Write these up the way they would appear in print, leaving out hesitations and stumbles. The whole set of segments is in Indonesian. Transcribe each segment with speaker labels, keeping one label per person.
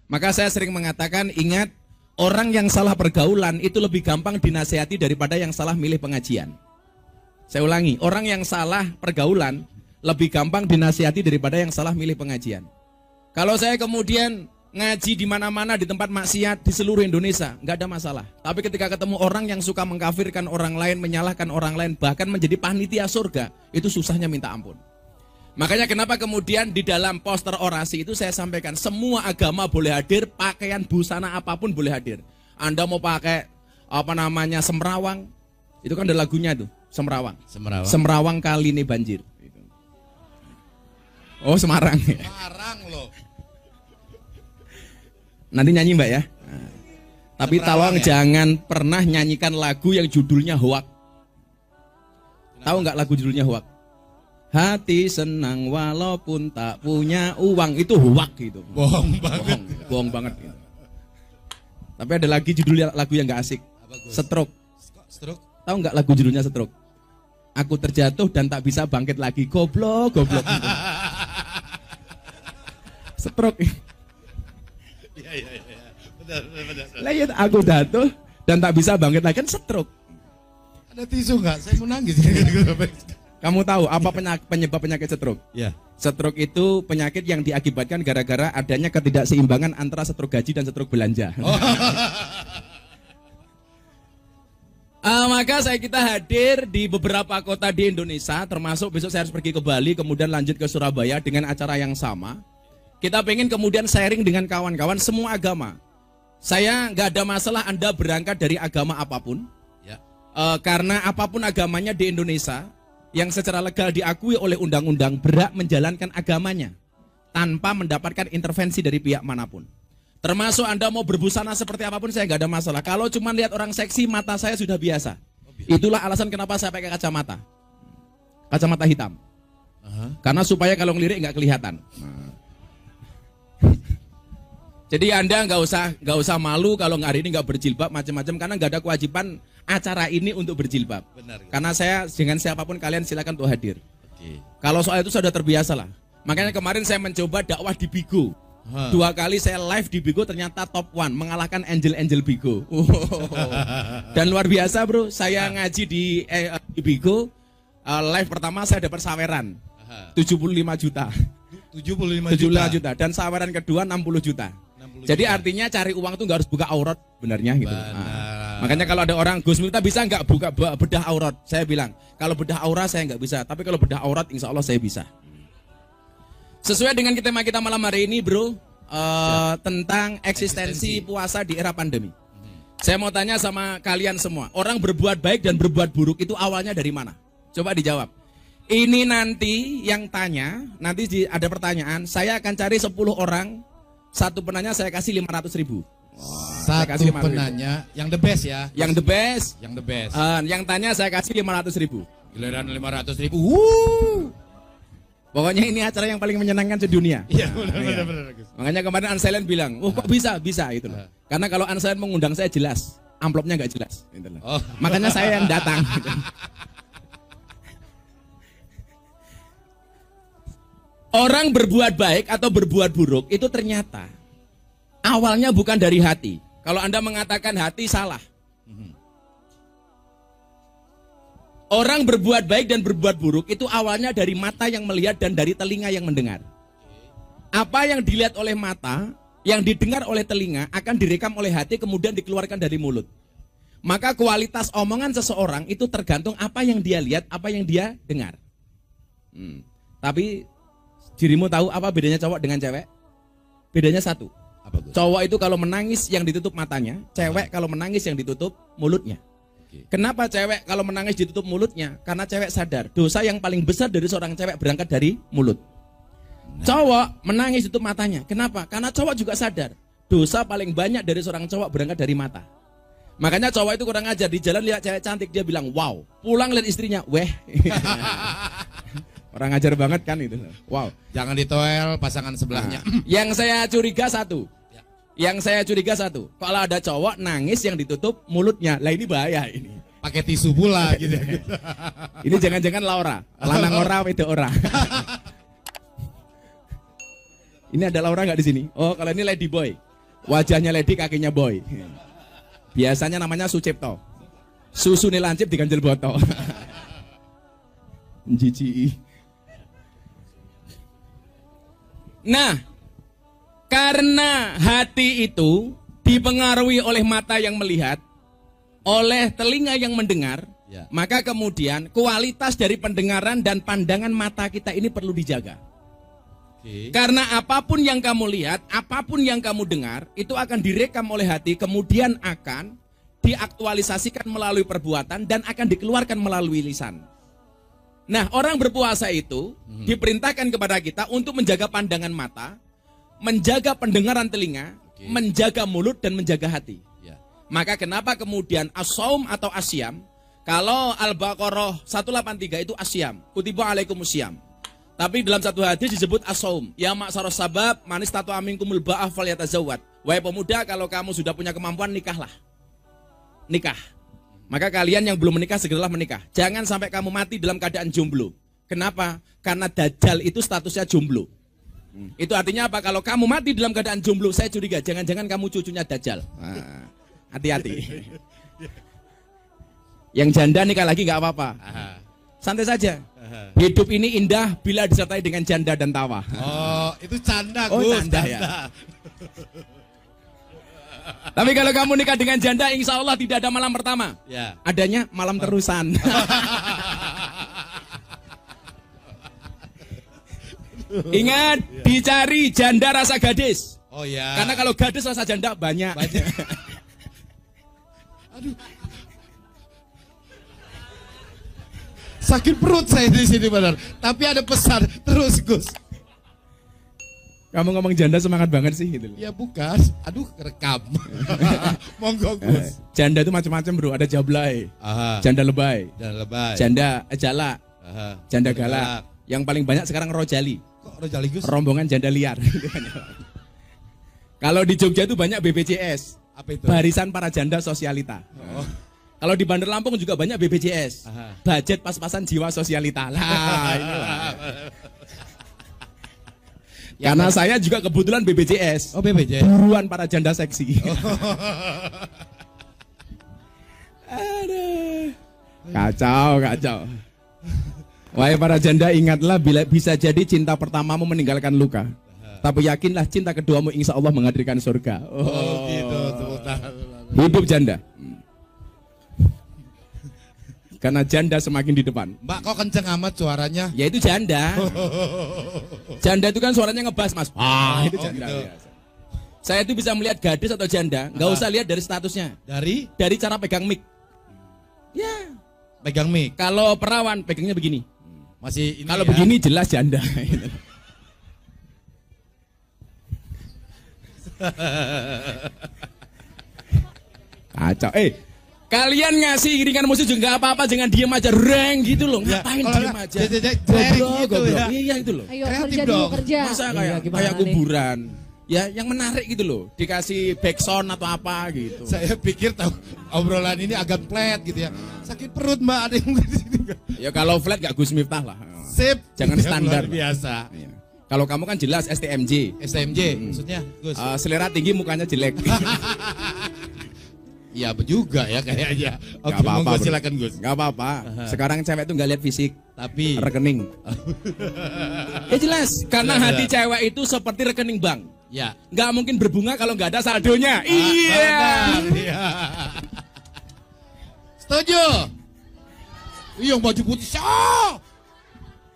Speaker 1: Maka saya sering mengatakan, ingat, orang yang salah pergaulan itu lebih gampang dinasihati daripada yang salah milih pengajian. Saya ulangi, orang yang salah pergaulan lebih gampang dinasihati daripada yang salah milih pengajian. Kalau saya kemudian ngaji di mana-mana di tempat maksiat di seluruh Indonesia, nggak ada masalah. Tapi ketika ketemu orang yang suka mengkafirkan orang lain, menyalahkan orang lain, bahkan menjadi panitia surga, itu susahnya minta ampun. Makanya kenapa kemudian di dalam poster orasi itu saya sampaikan, semua agama boleh hadir, pakaian busana apapun boleh hadir. Anda mau pakai semrawang, itu kan ada lagunya tuh, semrawang. Semrawang kali ini banjir. Oh, Semarang.
Speaker 2: Semarang loh.
Speaker 1: Nanti nyanyi Mbak ya. Nah, tapi tolong ya, jangan pernah nyanyikan lagu yang judulnya hoak. Tahu nggak lagu judulnya hoak? Hati senang walaupun tak punya uang, itu hoak gitu.
Speaker 2: Bohong banget.
Speaker 1: Bohong banget gitu. Tapi ada lagi judul lagu yang nggak asik. Stroke.
Speaker 2: Stroke.
Speaker 1: Tahu nggak lagu judulnya Stroke? Aku terjatuh dan tak bisa bangkit lagi. Goblok, goblok. Gitu. Stroke.
Speaker 2: Iya. Benar.
Speaker 1: Lah ya, aku jatuh dan tak bisa bangkit lagi, kan stroke.
Speaker 2: Ada tisu nggak? Saya mau nangis.
Speaker 1: Kamu tahu apa penyebab penyakit stroke?
Speaker 2: Ya.
Speaker 1: Stroke itu penyakit yang diakibatkan gara-gara adanya ketidakseimbangan antara stroke gaji dan stroke belanja.
Speaker 2: Oh.
Speaker 1: Maka kita hadir di beberapa kota di Indonesia, termasuk besok saya harus pergi ke Bali, kemudian lanjut ke Surabaya dengan acara yang sama. Kita pengen kemudian sharing dengan kawan-kawan semua agama. Saya nggak ada masalah Anda berangkat dari agama apapun, ya. Karena apapun agamanya di Indonesia, yang secara legal diakui oleh undang-undang, berhak menjalankan agamanya tanpa mendapatkan intervensi dari pihak manapun. Termasuk Anda mau berbusana seperti apapun, saya nggak ada masalah. Kalau cuma lihat orang seksi, mata saya sudah biasa. Itulah alasan kenapa saya pakai kacamata hitam. Karena supaya kalau ngelirik nggak kelihatan. Jadi Anda nggak usah malu kalau hari ini nggak berjilbab macam-macam, karena nggak ada kewajiban acara ini untuk berjilbab.
Speaker 2: Benar.
Speaker 1: Karena saya dengan siapapun kalian silakan untuk hadir.
Speaker 2: Oke.
Speaker 1: Kalau soal itu sudah terbiasa lah. Makanya kemarin saya mencoba dakwah di Bigo. 2 kali saya live di Bigo, ternyata top 1, mengalahkan Angel Bigo. Dan luar biasa bro, saya ngaji di Bigo, live pertama saya dapat saweran 75 juta. 75 juta. Dan saweran kedua 60 juta. Jadi artinya cari uang itu nggak harus buka aurat sebenarnya gitu. Makanya kalau ada orang, Gus Miftah bisa nggak buka bedah aurat? Saya bilang, kalau bedah aurat saya nggak bisa, tapi kalau bedah aurat insya Allah saya bisa. Sesuai dengan tema kita malam hari ini bro, tentang eksistensi puasa di era pandemi. Saya mau tanya sama kalian semua, orang berbuat baik dan berbuat buruk itu awalnya dari mana? Coba dijawab. Ini nanti yang tanya, nanti ada pertanyaan, saya akan cari 10 orang, satu penanya saya kasih 500.000.
Speaker 2: Satu penanya, yang the best ya.
Speaker 1: Yang the best.
Speaker 2: Yang the best.
Speaker 1: Yang tanya saya kasih 500.000.
Speaker 2: Giliran 500.000.
Speaker 1: Pokoknya ini acara yang paling menyenangkan sedunia.
Speaker 2: Iya, benar.
Speaker 1: Makanya kemarin Anselen bilang, kok bisa itu loh. Karena kalau Anselen mengundang saya jelas, amplopnya nggak jelas. Gitu loh. Makanya saya yang datang. Gitu. Orang berbuat baik atau berbuat buruk itu ternyata awalnya bukan dari hati. Kalau Anda mengatakan hati, salah. Orang berbuat baik dan berbuat buruk itu awalnya dari mata yang melihat dan dari telinga yang mendengar. Apa yang dilihat oleh mata, yang didengar oleh telinga akan direkam oleh hati kemudian dikeluarkan dari mulut. Maka kualitas omongan seseorang itu tergantung apa yang dia lihat, apa yang dia dengar. Tapi dirimu tahu apa bedanya cowok dengan cewek? Bedanya satu. Cowok itu kalau menangis yang ditutup matanya, cewek kalau menangis yang ditutup mulutnya. Kenapa cewek kalau menangis ditutup mulutnya? Karena cewek sadar dosa yang paling besar dari seorang cewek berangkat dari mulut. Cowok menangis ditutup matanya. Kenapa? Karena cowok juga sadar dosa paling banyak dari seorang cowok berangkat dari mata. Makanya cowok itu kurang ajar, di jalan lihat cewek cantik dia bilang wow, pulang lihat istrinya, weh. Orang ajar banget kan itu. Wow.
Speaker 2: Jangan ditoel pasangan sebelahnya.
Speaker 1: Yang saya curiga satu. Kalau ada cowok nangis yang ditutup mulutnya, lah ini bahaya ini.
Speaker 2: Pakai tisu pula gitu.
Speaker 1: Ini jangan-jangan Laura, lanang ora itu ora. Ini ada Laura nggak di sini? Oh, kalau ini Lady Boy. Wajahnya Lady, kakinya Boy. Biasanya namanya Sucipto. Susu nih lancip diganjel boto. Jijik. Nah, karena hati itu dipengaruhi oleh mata yang melihat, oleh telinga yang mendengar,
Speaker 2: Ya.
Speaker 1: maka kemudian kualitas dari pendengaran dan pandangan mata kita ini perlu dijaga.
Speaker 2: Oke.
Speaker 1: Karena apapun yang kamu lihat, apapun yang kamu dengar, itu akan direkam oleh hati, kemudian akan diaktualisasikan melalui perbuatan dan akan dikeluarkan melalui lisan. Nah, orang berpuasa itu diperintahkan kepada kita untuk menjaga pandangan mata, menjaga pendengaran telinga,
Speaker 2: Oke.
Speaker 1: menjaga mulut dan menjaga hati.
Speaker 2: Ya.
Speaker 1: Maka kenapa kemudian as-saum atau asyam, kalau Al-Baqarah 183 itu asyam, kutiba alaikumusiyam. Tapi dalam satu hadis disebut as-saum. Ya ma'saros sabab, manis tatu aminkumul ba'ah falyatazawwad. Wahai pemuda, kalau kamu sudah punya kemampuan, nikahlah. Nikah. Maka kalian yang belum menikah, segeralah menikah. Jangan sampai kamu mati dalam keadaan jomblo. Kenapa? Karena Dajjal itu statusnya jomblo. Itu artinya apa? Kalau kamu mati dalam keadaan jomblo, saya curiga, jangan-jangan kamu cucunya Dajjal. Nah, hati-hati. Yang janda nikah lagi nggak apa-apa. Santai saja. Hidup ini indah bila disertai dengan janda dan tawa.
Speaker 2: Oh, itu canda,
Speaker 1: Oh,
Speaker 2: Gus.
Speaker 1: canda ya. Tapi kalau kamu nikah dengan janda, insya Allah tidak ada malam pertama.
Speaker 2: Ya.
Speaker 1: Adanya malam terusan. Ingat, dicari janda rasa gadis.
Speaker 2: Oh ya.
Speaker 1: Karena kalau gadis rasa janda banyak.
Speaker 2: Aduh. Sakit perut saya di sini benar. Tapi ada pesan terus, Gus.
Speaker 1: Kamu ngomong janda semangat banget sih gitu.
Speaker 2: Ya bukan. Aduh, rekam. Monggo, Gus.
Speaker 1: Janda itu macam-macam, Bro. Ada jablay,
Speaker 2: Aha.
Speaker 1: janda lebay,
Speaker 2: Dan lebay.
Speaker 1: janda ejala,
Speaker 2: Aha.
Speaker 1: janda galak. Yang paling banyak sekarang rojali,
Speaker 2: Kok Rojali, Gus?
Speaker 1: rombongan janda liar. Kalau di Jogja itu banyak BPJS,
Speaker 2: Apa itu?
Speaker 1: barisan para janda sosialita.
Speaker 2: Oh.
Speaker 1: Kalau di Bandar Lampung juga banyak BPJS,
Speaker 2: Aha.
Speaker 1: budget pas-pasan jiwa sosialita. Lah, inilah. Karena saya juga kebetulan BPJS.
Speaker 2: Oh, BPJ.
Speaker 1: Buruan para janda seksi. Aduh. Kacau, kacau. Wahai para janda, ingatlah bila bisa jadi cinta pertamamu meninggalkan luka. Tapi yakinlah cinta keduamu insya Allah menghadirkan surga.
Speaker 2: Oh, gitu. Tepuk tangan.
Speaker 1: Hidup janda. Karena janda semakin di depan.
Speaker 2: Mbak, kok kenceng amat suaranya?
Speaker 1: Ya itu janda. Janda itu kan suaranya ngebas, Mas. Itu janda.
Speaker 2: gitu.
Speaker 1: Biasa. Saya itu bisa melihat gadis atau janda, nggak usah lihat dari statusnya, dari cara pegang mic. Ya.
Speaker 2: Pegang mic.
Speaker 1: Kalau perawan pegangnya begini.
Speaker 2: Masih ini.
Speaker 1: Kalau
Speaker 2: ya.
Speaker 1: begini jelas janda. Kacau. Kalian ngasih iringan musik juga nggak apa-apa, jangan diem aja reng gitu loh.
Speaker 2: Ya,
Speaker 1: Ngapain
Speaker 2: kalau
Speaker 1: diem
Speaker 2: nggak,
Speaker 1: aja?
Speaker 2: reng
Speaker 1: Goblok,
Speaker 2: gitu
Speaker 1: goblok.
Speaker 2: ya.
Speaker 1: Iya itu loh.
Speaker 3: Ayo
Speaker 2: Kreatif
Speaker 3: kerja dulu
Speaker 2: dong.
Speaker 3: kerja.
Speaker 1: Masa
Speaker 3: Iya,
Speaker 1: kayak
Speaker 3: gimana nih?
Speaker 1: kuburan. Ya yang menarik gitu loh. Dikasih backsound atau apa gitu.
Speaker 2: Saya pikir tahu obrolan ini agak flat gitu ya. Sakit perut, Mbak, ada yang di sini.
Speaker 1: Ya kalau flat gak Gus Miftah lah.
Speaker 2: Sip.
Speaker 1: Jangan
Speaker 2: Yang
Speaker 1: standar,
Speaker 2: luar biasa.
Speaker 1: Iya. Kalau kamu kan jelas STMJ.
Speaker 2: STMJ maksudnya, Gus.
Speaker 1: Selera tinggi mukanya jelek.
Speaker 2: Iya, juga ya kayaknya. Oke,
Speaker 1: Gak apa-apa,
Speaker 2: monggo
Speaker 1: bro.
Speaker 2: silakan, Gus.
Speaker 1: Gak apa-apa. Sekarang cewek tuh gak lihat fisik,
Speaker 2: Tapi
Speaker 1: rekening. Ya jelas, karena
Speaker 2: Jelas,
Speaker 1: hati
Speaker 2: jelas.
Speaker 1: cewek itu seperti rekening bank.
Speaker 2: ya.
Speaker 1: Gak mungkin berbunga kalau gak ada saldonya. Iya.
Speaker 2: Benar, iya. Setuju. Iya, yang baju putih.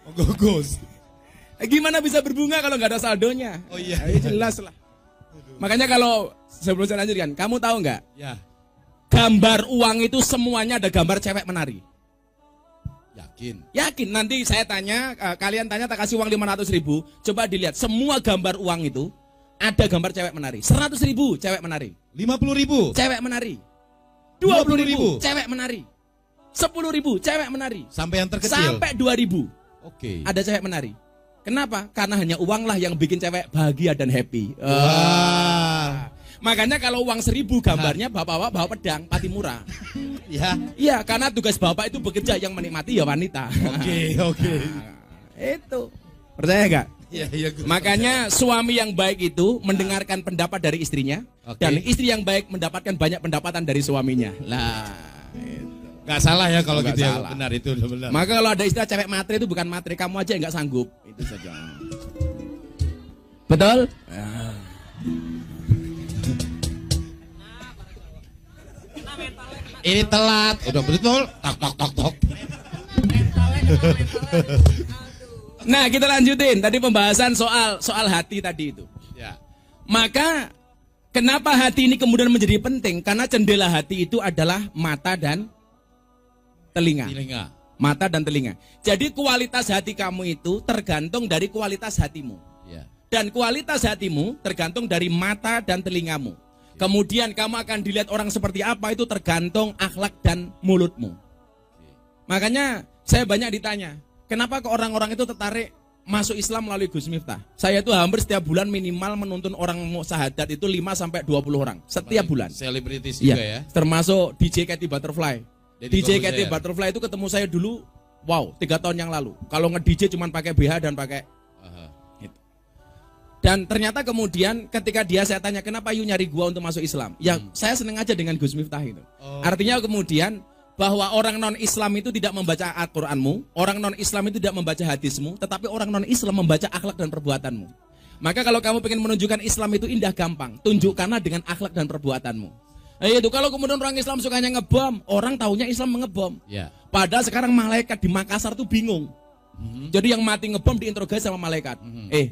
Speaker 2: Monggo, Gus.
Speaker 1: Gimana bisa berbunga kalau gak ada saldonya?
Speaker 2: Oh iya.
Speaker 1: Ya, jelas lah. Makanya kalau sebelum saya lanjutkan, kamu tahu nggak?
Speaker 2: Ya.
Speaker 1: Gambar uang itu semuanya ada gambar cewek menari.
Speaker 2: Yakin.
Speaker 1: Yakin, nanti saya tanya, kalian tanya tak kasih uang 500.000, coba dilihat semua gambar uang itu ada gambar cewek menari. 100.000 cewek menari.
Speaker 2: 50.000.
Speaker 1: Cewek menari.
Speaker 2: 20.000
Speaker 1: cewek menari. 10.000 cewek menari.
Speaker 2: Sampai yang terkecil.
Speaker 1: Sampai 2.000
Speaker 2: Oke.
Speaker 1: ada cewek menari. Kenapa? Karena hanya uanglah yang bikin cewek bahagia dan happy.
Speaker 2: Wah.
Speaker 1: Makanya kalau uang 1.000 gambarnya bapak-bapak bawa pedang, pati murah.
Speaker 2: Ya.
Speaker 1: Iya, karena tugas bapak itu bekerja, yang menikmati ya wanita.
Speaker 2: Oke.
Speaker 1: Itu. Percaya nggak?
Speaker 2: Iya, iya, Gus.
Speaker 1: Makanya suami yang baik itu mendengarkan pendapat dari istrinya,
Speaker 2: Oke.
Speaker 1: dan istri yang baik mendapatkan banyak pendapatan dari suaminya. Lah,
Speaker 2: Nggak salah ya kalau
Speaker 1: Nggak
Speaker 2: gitu ya.
Speaker 1: salah.
Speaker 2: Benar itu udah benar.
Speaker 1: maka kalau ada istilah cewek matre itu bukan matre, kamu aja yang nggak sanggup. Itu saja. Betul?
Speaker 2: Ini telat. Udah betul. Tok tok tok tok.
Speaker 1: Nah, kita lanjutin tadi pembahasan soal hati tadi itu.
Speaker 2: Ya.
Speaker 1: Maka kenapa hati ini kemudian menjadi penting? Karena jendela hati itu adalah mata dan telinga.
Speaker 2: Telinga.
Speaker 1: Mata dan telinga. Jadi kualitas hati kamu itu tergantung dari kualitas hatimu.
Speaker 2: Ya.
Speaker 1: Dan kualitas hatimu tergantung dari mata dan telingamu. Kemudian kamu akan dilihat orang seperti apa itu tergantung akhlak dan mulutmu. Makanya saya banyak ditanya, kenapa ke orang-orang itu tertarik masuk Islam melalui Gus Miftah? Saya itu hampir setiap bulan minimal menuntun orang mau syahadat itu 5-20 orang setiap bulan.
Speaker 2: Selebritis juga ya.
Speaker 1: Termasuk DJ Katy Butterfly.
Speaker 2: Deddy
Speaker 1: DJ
Speaker 2: Corbuzier.
Speaker 1: Katy Butterfly itu ketemu saya dulu, wow, 3 tahun yang lalu. Kalau nge-DJ cuma pakai BH dan pakai
Speaker 2: Aha.
Speaker 1: itu. Dan ternyata kemudian ketika dia saya tanya kenapa you nyari gua untuk masuk Islam? Ya saya seneng aja dengan Gus Miftah itu.
Speaker 2: Oh.
Speaker 1: Artinya kemudian bahwa orang non-Islam itu tidak membaca Al-Qur'anmu, orang non-Islam itu tidak membaca hadismu, tetapi orang non-Islam membaca akhlak dan perbuatanmu. Maka kalau kamu ingin menunjukkan Islam itu indah gampang, tunjukkanlah dengan akhlak dan perbuatanmu. Itu kalau kemudian orang Islam sukanya ngebom, orang taunya Islam mengebom.
Speaker 2: Ya.
Speaker 1: Padahal sekarang malaikat di Makassar tuh bingung. Jadi yang mati ngebom diinterogasi sama malaikat.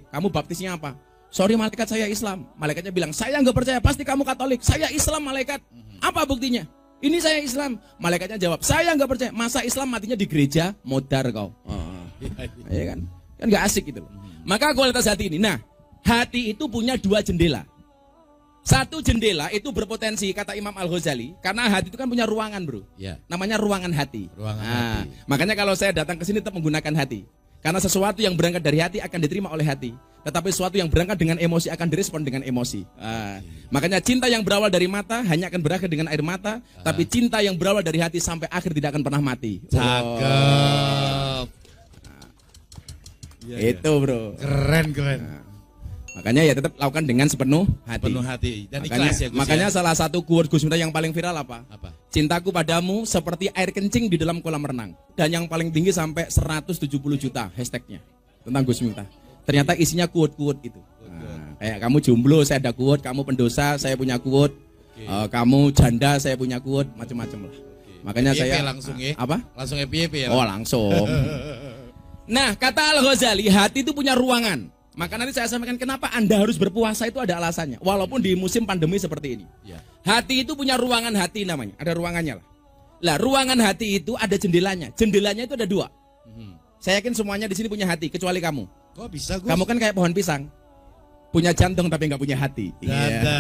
Speaker 1: Kamu baptisnya apa? Sorry malaikat, saya Islam. Malaikatnya bilang, saya nggak percaya, pasti kamu Katolik. Saya Islam malaikat. Apa buktinya? Ini saya Islam. Malaikatnya jawab, saya nggak percaya. Masa Islam matinya di gereja? Modar kau. Iya kan? Kan nggak asik gitu. Maka kualitas hati ini. Nah, hati itu punya 2 jendela. Satu jendela itu berpotensi, kata Imam Al-Ghazali, karena hati itu kan punya ruangan, bro.
Speaker 2: Ya.
Speaker 1: Namanya ruangan hati.
Speaker 2: Ruangan hati.
Speaker 1: Makanya kalau saya datang ke sini tetap menggunakan hati. Karena sesuatu yang berangkat dari hati akan diterima oleh hati. Tetapi sesuatu yang berangkat dengan emosi akan direspon dengan emosi. Makanya cinta yang berawal dari mata hanya akan berakhir dengan air mata. Tapi cinta yang berawal dari hati sampai akhir tidak akan pernah mati.
Speaker 2: Cakep.
Speaker 1: Itu bro.
Speaker 2: Keren keren.
Speaker 1: Makanya ya tetap lakukan dengan sepenuh hati.
Speaker 2: Penuh hati dan
Speaker 1: Makanya,
Speaker 2: ikhlas ya Gus.
Speaker 1: makanya
Speaker 2: Ya?
Speaker 1: salah satu quote Gus Miftah yang paling viral apa?
Speaker 2: Apa?
Speaker 1: Cintaku padamu seperti air kencing di dalam kolam renang. Dan yang paling tinggi sampai 170 juta hashtagnya tentang Gus Miftah. Ternyata isinya quote-quote itu. Kayak kamu jomblo, saya ada quote. Kamu pendosa, saya punya quote. Kamu janda, saya punya quote. Macam-macam lah. Makanya
Speaker 2: FYP
Speaker 1: saya
Speaker 2: langsung ya.
Speaker 1: apa?
Speaker 2: Langsung FYP ya.
Speaker 1: Oh langsung. Nah kata Al-Ghazali, hati itu punya ruangan. Maka nanti saya sampaikan kenapa Anda harus berpuasa itu ada alasannya. Walaupun di musim pandemi seperti ini.
Speaker 2: Ya.
Speaker 1: Hati itu punya ruangan hati namanya. Ada ruangannya lah. Lah ruangan hati itu ada jendelanya. Jendelanya itu ada 2. Saya yakin semuanya di sini punya hati kecuali kamu.
Speaker 2: Kok bisa Gus?
Speaker 1: Kamu kan kayak pohon pisang. Punya jantung tapi nggak punya hati. Iya.